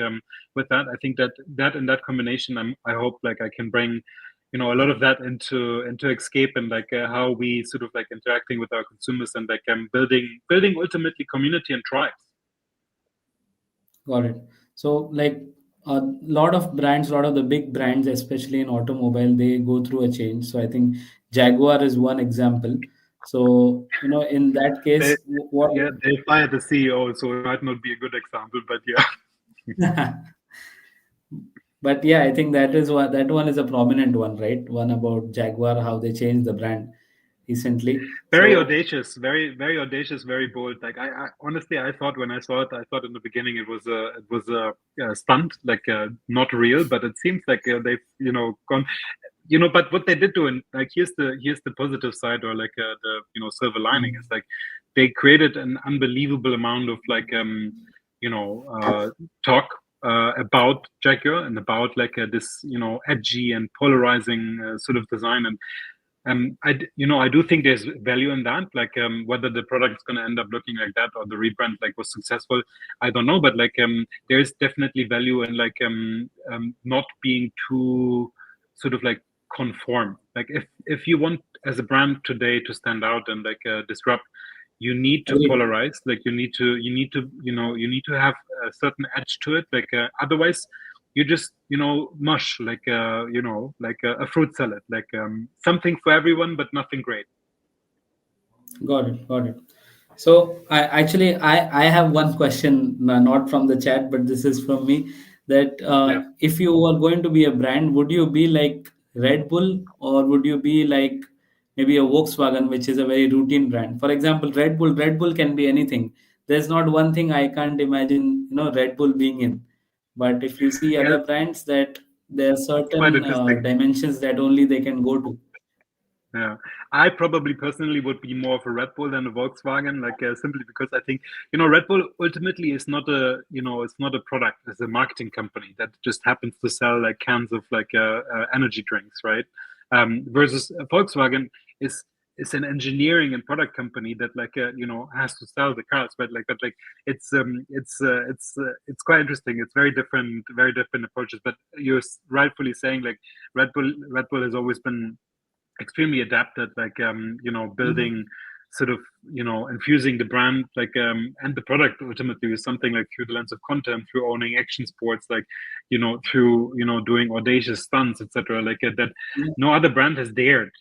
with that, I think that in that combination, I hope like I can bring a lot of that into Exscape, and like how we sort of like interacting with our consumers, and like building ultimately community and tribes. Got it. So, like a lot of brands, a lot of the big brands, especially in automobile, they go through a change. So, I think Jaguar is one example. So, in that They, case, what? yeah, they fired the CEO, so it might not be a good example, but yeah. But yeah, I think that one is a prominent one, right? One about Jaguar, how they changed the brand. recently. Very So audacious, very audacious, very bold. Like I honestly, I thought when I saw it, I thought in the beginning it was a stunt, like not real. But it seems like they've gone, But what they did do, and like here's the positive side, or like the silver lining is like they created an unbelievable amount of like you know talk about Jaguar and about like this edgy and polarizing sort of design. And I do think there's value in that. Like, whether the product is going to end up looking like that or the rebrand like was successful, I don't know. But like, there's definitely value in like not being too sort of like conform. Like, if you want as a brand today to stand out and like disrupt, you need to agreed. polarize. Like, you need to have a certain edge to it. Like, otherwise you just mush like like a fruit salad, like something for everyone but nothing great. Got it. Got it. So I have one question, not from the chat, but this is from me. That Yeah. if you were going to be a brand, would you be like Red Bull, or would you be like maybe a Volkswagen, which is a very routine brand? For example, Red Bull. Red Bull can be anything. There's not one thing I can't imagine, Red Bull being in. But if you see Yeah, other brands, that there are it's quite certain interesting. dimensions that only they can go to. Yeah, I probably personally would be more of a Red Bull than a Volkswagen, like simply because I think Red Bull ultimately is not a it's not a product; it's a marketing company that just happens to sell like cans of like energy drinks, right? Versus Volkswagen is an engineering and product company that like has to sell the cars, but like it's quite interesting. It's very different approaches. But you're rightfully saying like Red Bull has always been extremely adapted, like building sort of infusing the brand like and the product ultimately with something like through the lens of content, through owning action sports, like through doing audacious stunts, etc., like that no other brand has dared.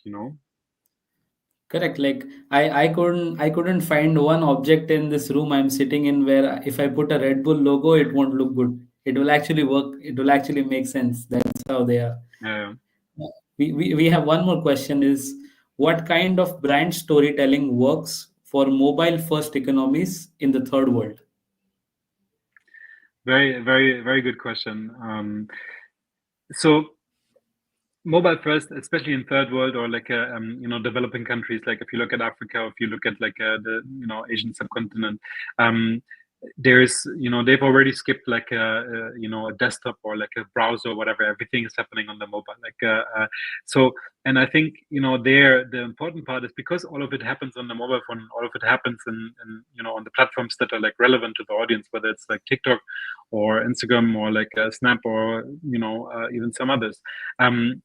Correct. Like I couldn't find one object in this room I'm sitting in where if I put a Red Bull logo, it won't look good. It will actually work. It will actually make sense. That's how they are. uh, We have one more question is what kind of brand storytelling works for mobile first economies in the third world? very very very good question. So mobile first, especially in third world or like developing countries, like if you look at Africa, or if you look at like the Asian subcontinent, um there's they've already skipped like a desktop or like a browser or whatever. Everything is happening on the mobile, like so. And I think there the important part is because all of it happens on the mobile phone, all of it happens in on the platforms that are like relevant to the audience, whether it's like TikTok or Instagram or like Snap or even some others. um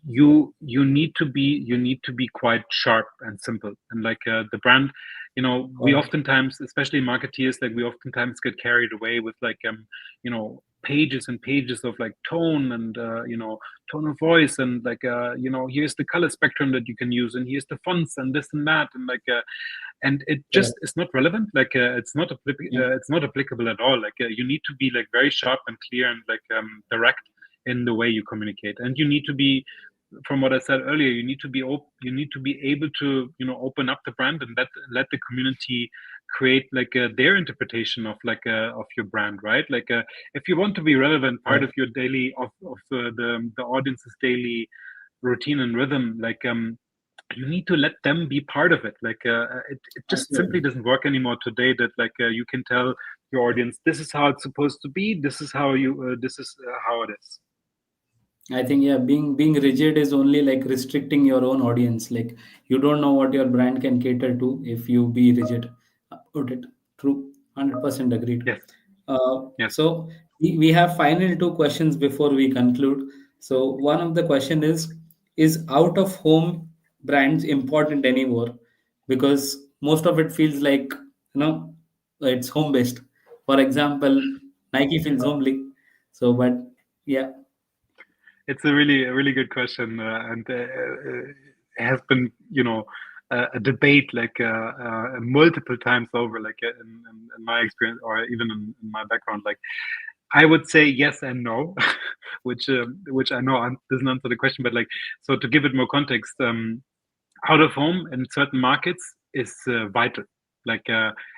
you need to be quite sharp and simple, and like the brand, we Got it. oftentimes, especially marketeers, like we oftentimes get carried away with like pages and pages of like tone and tone of voice, and like here's the color spectrum that you can use, and here's the fonts and this and that, and like and it just Correct. is not relevant. Like Yeah. it's not applicable at all. Like you need to be like very sharp and clear and like direct in the way you communicate, and you need to be, from what I said earlier, you need to be able to open up the brand and let the community create like their interpretation of like of your brand, right? Like if you want to be relevant, part Right. of your daily of the audience's daily routine and rhythm, like you need to let them be part of it. Like it just simply Absolutely. doesn't work anymore today that like you can tell your audience this is how it's supposed to be, this is how it is. I think yeah, being rigid is only like restricting your own audience. Like you don't know what your brand can cater to if you be rigid. Put it true. 100% agreed. Yes. Yes. So we have final two questions before we conclude. So one of the question is out of home brands important anymore? Because most of it feels like it's home based. For example, Nike feels homely. So, but yeah. It's a really good question, and it has been, a debate like multiple times over, like in my experience or even in my background. Like, I would say yes and no, which I know doesn't answer the question, but like, so to give it more context, out of home in certain markets is vital. Like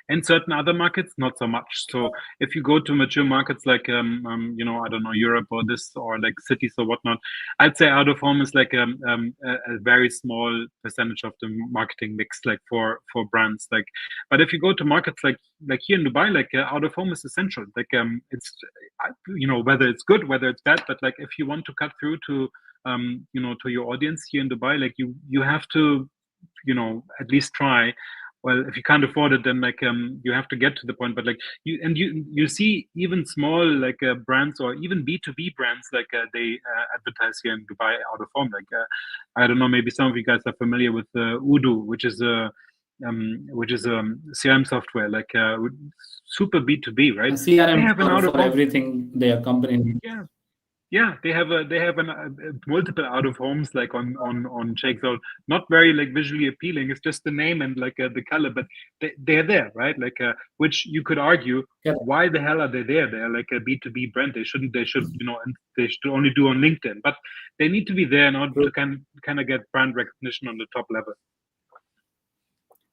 in certain other markets, not so much. So if you go to mature markets like I don't know, Europe or this, or like cities or whatnot, I'd say out of home is like a very small percentage of the marketing mix, like for brands. Like, but if you go to markets like here in Dubai, like out of home is essential. Like it's whether it's good, whether it's bad, but like if you want to cut through to to your audience here in Dubai, like you have to at least try. Well, if you can't afford it, then like you have to get to the point. But like you see even small like brands or even B2B brands, like they advertise here in Dubai out of home. Like I don't know, maybe some of you guys are familiar with Udo, which is a CRM software, like super B2B, right? A They CRM have an out of for home. everything their company needs. Yeah, yeah, they have multiple out of homes like on Shake. So not very like visually appealing. It's just the name and like the color, but they're there, right? Like which you could argue, Correct. why the hell are they there? They're like a B2B brand. They shouldn't. They should and they should only do on LinkedIn. But they need to be there in order True. to kind of get brand recognition on the top level.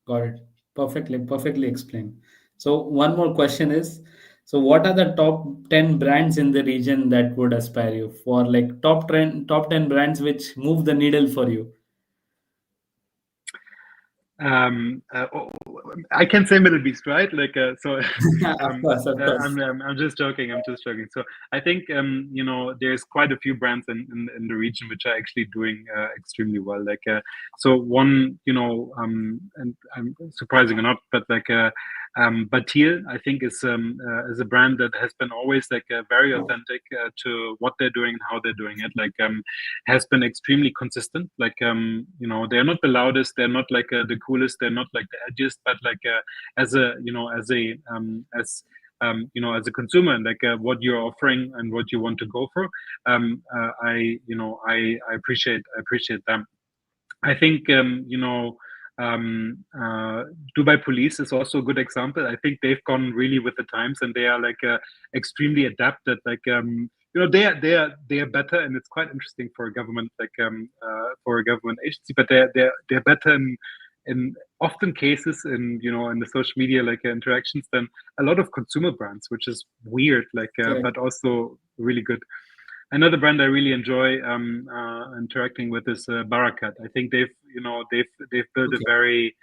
Got it. Perfectly explained. So one more question is, so what are the top 10 brands in the region that would aspire you for, like top 10 brands which move the needle for you? um uh, oh, I can say Middle Beast, right? Like so Of course, of course. I'm just joking. I'm just joking. So I think there's quite a few brands in the region which are actually doing extremely well. Like so one, and I'm surprising or not, but like Batil, I think is a brand that has been always like very authentic to what they're doing and how they're doing it. Like has been extremely consistent. Like they're not the loudest, they're not like the coolest, they're not like the edgiest, but like as a as a consumer, and like what you're offering and what you want to go for, I appreciate them. I think Dubai Police is also a good example. I think they've gone really with the times, and they are like extremely adapted. Like they are better, and it's quite interesting for a government for a government agency. But they're better in often cases in the social media like interactions than a lot of consumer brands, which is weird. Like Correct. but also really good. Another brand I really enjoy interacting with is Barakat. I think they've built a Okay. very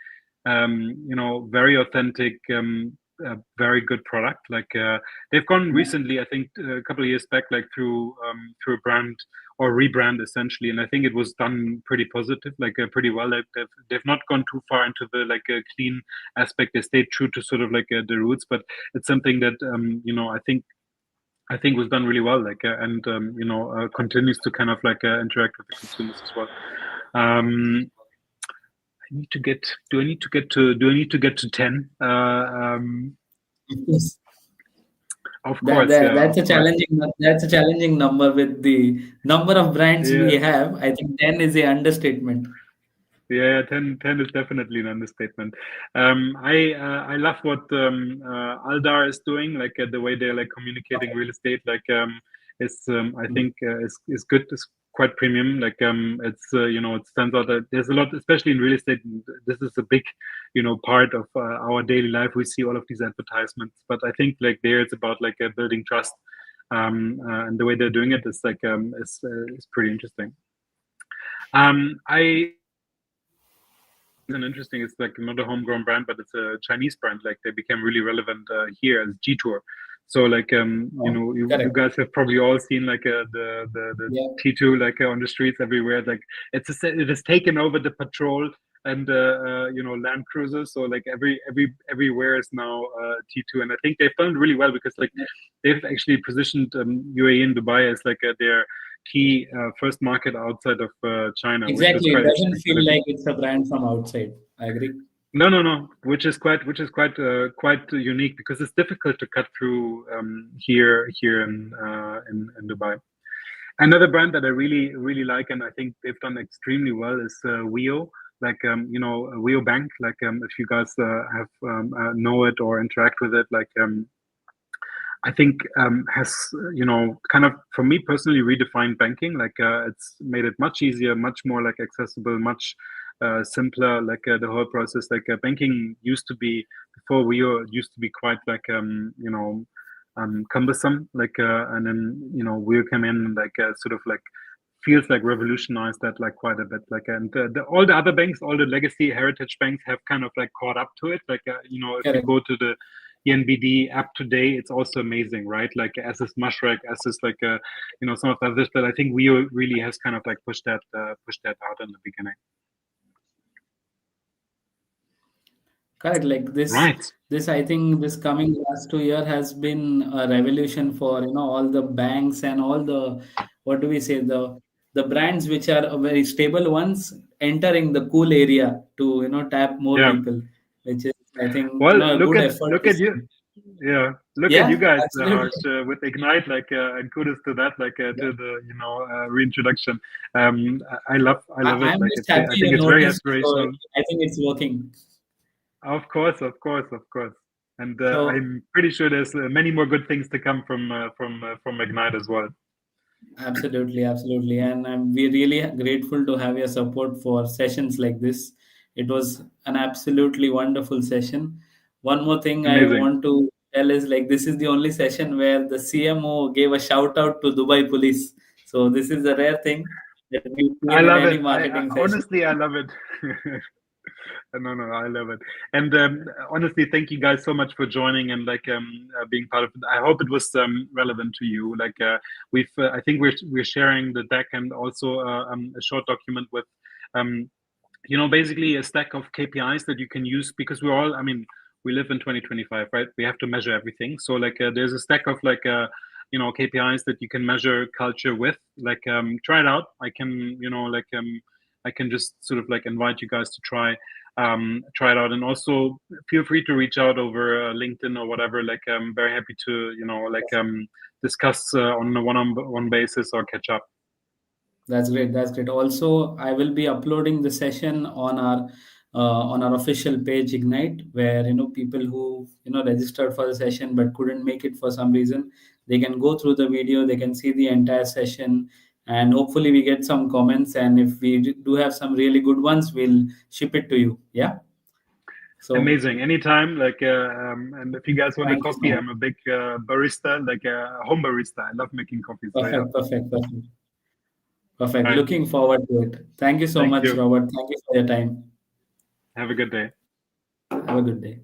very authentic, very good product. Like they've gone Yeah. recently, I think a couple of years back, like through a brand or rebrand essentially, and I think it was done pretty positive, like pretty well. Like they've not gone too far into the like clean aspect. They stayed true to sort of like the roots, but it's something that I think was done really well, like and continues to kind of like interact with the consumers as well. I need to get. Do I need to get to? Do I need to get to 10? Yes. Of course, yeah, of course. That's a challenging number with the number of brands we Yeah, have. I think 10 is a understatement. yeah, 10 is definitely an understatement. I love what Aldar is doing, like the way they're like communicating real estate, like is I think is good. Is quite premium. Like it's it stands out that there's a lot, especially in real estate. This is a big part of our daily life. We see all of these advertisements, but I think like there it's about like building trust, and the way they're doing it is like is pretty interesting. I and interesting. It's like not a homegrown brand, but it's a Chinese brand. Like they became really relevant here as G Tour. So like Oh, you correct. guys have probably all seen like the Yeah. T2 like on the streets everywhere. Like it has taken over the patrol and Land Cruisers. So like everywhere is now T2, and I think they've done really well because like they've actually positioned UAE and Dubai as like their key first market outside of China, which was Exactly. It quite doesn't interesting. So feel like it's a brand from outside. I agree. no, which is quite unique because it's difficult to cut through here in Dubai. Another brand that I really like and I think they've done extremely well is Weo. Like Weo Bank. Like if you guys have know it or interact with it, like I think has kind of for me personally redefined banking. Like it's made it much easier, much more like accessible, much simpler, like the whole process. Like banking used to be before we were used to be quite like cumbersome. Like and then we come in and like sort of like feels like revolutionized that like quite a bit. Like and all the other banks, all the legacy heritage banks have kind of like caught up to it. Like if you Correct. go to the ENBD app today, it's also amazing, right? Like as is Mushrek, as is like some of the others. But I think we really has kind of like pushed that out in the beginning. Correct. Like Right. this I think this coming last 2 year has been a revolution for all the banks and all the, what do we say, the brands which are very stable ones entering the cool area to tap more Yeah. people, which is I think Well, a good effort look to at you. see. Yeah, look at you Yeah, guys, Harsh, absolutely. with Ignyte, like, and kudos to that, like, Yeah. to the, reintroduction. I love it. I'm Like, just it's, happy I you think it's very noticed. So aspirational. I think it's working. Of course, of course, of course. And So I'm pretty sure there's many more good things to come from Ignite as well. absolutely, absolutely. And we're really grateful to have your support for sessions like this. It was an absolutely wonderful session. One more thing I Amazing. want to tell is like this is the only session where the CMO gave a shout out to Dubai police. So this is a rare thing that we've I seen in love any it. I marketing session. honestly, I love it. No, no, I love it. And honestly, thank you guys so much for joining and like being part of it. I hope it was relevant to you. Like I think we're sharing the deck and also a short document with um, basically a stack of KPIs that you can use because we're all, I mean, we live in 2025, right? We have to measure everything. So like, there's a stack of like, KPIs that you can measure culture with. Like, try it out. I can just sort of like invite you guys to try it out, and also feel free to reach out over LinkedIn or whatever. Like, I'm very happy to, discuss on a one-on-one basis or catch up. That's great. That's great. Also, I will be uploading the session on our official page Ignite, where people who registered for the session but couldn't make it for some reason, they can go through the video, they can see the entire session, and hopefully we get some comments. And if we do have some really good ones, we'll ship it to you. Yeah. So Amazing. Anytime. Like, and if you guys want a thank you so coffee, much. I'm a big barista, like a home barista. I love making coffee. So yeah. Perfect. Perfect. Perfect. Perfect. All right. Looking forward to it. Thank you so Thank much, you. Robert. Thank you for your time. Have a good day. Have a good day.